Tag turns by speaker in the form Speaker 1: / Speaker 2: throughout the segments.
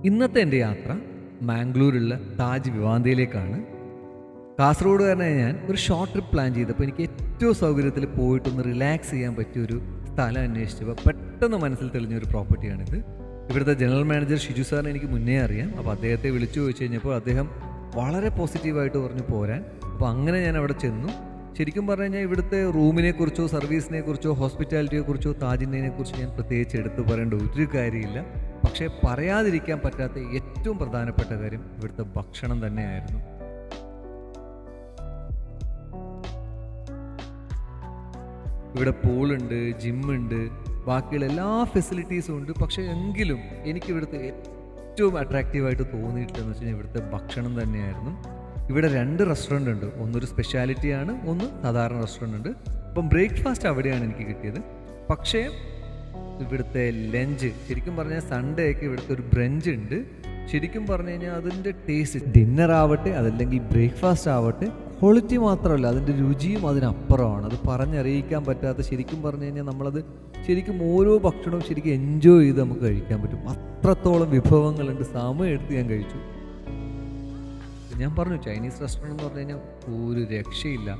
Speaker 1: ഇന്നത്തെ എൻ്റെ യാത്ര മാംഗ്ലൂരുള്ള താജ് വിവാന്തയിലേക്കാണ്. കാസർഗോഡുകാരനായ ഞാൻ ഒരു ഷോർട്ട് ട്രിപ്പ് പ്ലാൻ ചെയ്തപ്പോൾ എനിക്ക് ഏറ്റവും സൗകര്യത്തിൽ പോയിട്ടൊന്ന് റിലാക്സ് ചെയ്യാൻ പറ്റിയൊരു സ്ഥലം അന്വേഷിച്ചപ്പോൾ പെട്ടെന്ന് മനസ്സിൽ തെളിഞ്ഞൊരു പ്രോപ്പർട്ടിയാണിത്. ഇവിടുത്തെ ജനറൽ മാനേജർ ഷിജു സാറിനെ എനിക്ക് മുന്നേ അറിയാം. അപ്പോൾ അദ്ദേഹത്തെ വിളിച്ചു ചോദിച്ചു കഴിഞ്ഞപ്പോൾ അദ്ദേഹം വളരെ പോസിറ്റീവായിട്ട് പറഞ്ഞു പോരാൻ. അപ്പോൾ അങ്ങനെ ഞാൻ അവിടെ ചെന്നു. ശരിക്കും പറഞ്ഞു കഴിഞ്ഞാൽ ഇവിടുത്തെ റൂമിനെക്കുറിച്ചോ സർവീസിനെക്കുറിച്ചോ ഹോസ്പിറ്റാലിറ്റിയെക്കുറിച്ചോ താജിനെക്കുറിച്ചോ ഞാൻ പ്രത്യേകിച്ച് എടുത്തു പറയേണ്ട ഒരു കാര്യമില്ല. പക്ഷേ പറയാതിരിക്കാൻ പറ്റാത്ത ഏറ്റവും പ്രധാനപ്പെട്ട കാര്യം ഇവിടുത്തെ ഭക്ഷണം തന്നെയായിരുന്നു. ഇവിടെ പൂളുണ്ട്, ജിമ്മുണ്ട്, ബാക്കിയുള്ള എല്ലാ ഫെസിലിറ്റീസും ഉണ്ട്. പക്ഷേ എങ്കിലും എനിക്ക് ഇവിടുത്തെ ഏറ്റവും അട്രാക്റ്റീവായിട്ട് തോന്നിയിട്ടെന്ന് വെച്ച് കഴിഞ്ഞാൽ ഇവിടുത്തെ ഭക്ഷണം തന്നെയായിരുന്നു. ഇവിടെ 2 റെസ്റ്റോറൻ്റ് ഉണ്ട്. ഒന്നൊരു സ്പെഷ്യാലിറ്റിയാണ്, ഒന്ന് സാധാരണ റെസ്റ്റോറൻ്റ് ഉണ്ട്. അപ്പം ബ്രേക്ക്ഫാസ്റ്റ് അവിടെയാണ് എനിക്ക് കിട്ടിയത്. പക്ഷേ ഇവിടുത്തെ ലഞ്ച് ശരിക്കും പറഞ്ഞാൽ സൺഡേ ഒക്കെ ഇവിടുത്തെ ഒരു ബ്രഞ്ച് ഉണ്ട്. ശരിക്കും പറഞ്ഞു കഴിഞ്ഞാൽ അതിൻ്റെ ടേസ്റ്റ്, ഡിന്നർ ആവട്ടെ അതല്ലെങ്കിൽ ബ്രേക്ക്ഫാസ്റ്റ് ആവട്ടെ, ക്വാളിറ്റി മാത്രമല്ല അതിൻ്റെ രുചിയും അതിനപ്പുറമാണ്. അത് പറഞ്ഞറിയിക്കാൻ പറ്റാത്ത, ശരിക്കും പറഞ്ഞു കഴിഞ്ഞാൽ നമ്മളത് ശരിക്കും ഓരോ ഭക്ഷണവും ശരിക്കും എൻജോയ് ചെയ്ത് നമുക്ക് കഴിക്കാൻ പറ്റും. അത്രത്തോളം വിഭവങ്ങളുണ്ട്. സമയം എടുത്ത് ഞാൻ കഴിച്ചു. ഞാൻ പറഞ്ഞു ചൈനീസ് റെസ്റ്റോറൻറ്റ് എന്ന് പറഞ്ഞു കഴിഞ്ഞാൽ ഒരു രക്ഷയില്ല.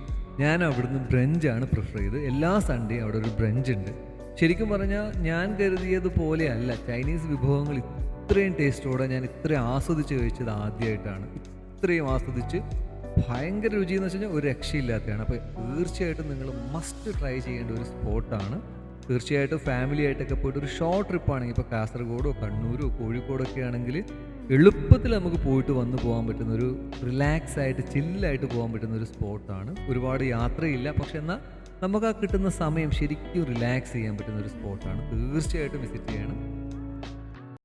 Speaker 1: ഞാൻ അവിടുന്ന് ബ്രഞ്ചാണ് പ്രിഫർ ചെയ്ത്. എല്ലാ സൺഡേ അവിടെ ഒരു ബ്രഞ്ച് ഉണ്ട്. ശരിക്കും പറഞ്ഞാൽ ഞാൻ കരുതിയതുപോലെ അല്ല, ചൈനീസ് വിഭവങ്ങൾ ഇത്രയും ടേസ്റ്റോടെ ഞാൻ ഇത്രയും ആസ്വദിച്ച് കഴിച്ചത് ആദ്യമായിട്ടാണ്. ഇത്രയും ആസ്വദിച്ച് ഭയങ്കര രുചി എന്ന് വെച്ച് കഴിഞ്ഞാൽ ഒരു രക്ഷയില്ലാത്തതാണ്. അപ്പോൾ തീർച്ചയായിട്ടും നിങ്ങൾ മസ്റ്റ് ട്രൈ ചെയ്യേണ്ട ഒരു സ്പോട്ടാണ്. തീർച്ചയായിട്ടും ഫാമിലി ആയിട്ടൊക്കെ പോയിട്ട് ഒരു ഷോർട്ട് ട്രിപ്പാണെങ്കിൽ ഇപ്പോൾ കാസർഗോഡോ കണ്ണൂരോ കോഴിക്കോടോ ഒക്കെ ആണെങ്കിൽ എളുപ്പത്തിൽ നമുക്ക് പോയിട്ട് വന്നു പോകാൻ പറ്റുന്ന ഒരു റിലാക്സ് ആയിട്ട് ചില്ലായിട്ട് പോകാൻ പറ്റുന്ന ഒരു സ്പോട്ടാണ്. ഒരുപാട് യാത്രയില്ല, പക്ഷെ എന്നാൽ നമുക്ക് ആ കിട്ടുന്ന സമയം ശരിക്കും റിലാക്സ് ചെയ്യാൻ പറ്റുന്ന ഒരു സ്പോട്ടാണ്. തീർച്ചയായിട്ടും വിസിറ്റ് ചെയ്യണം.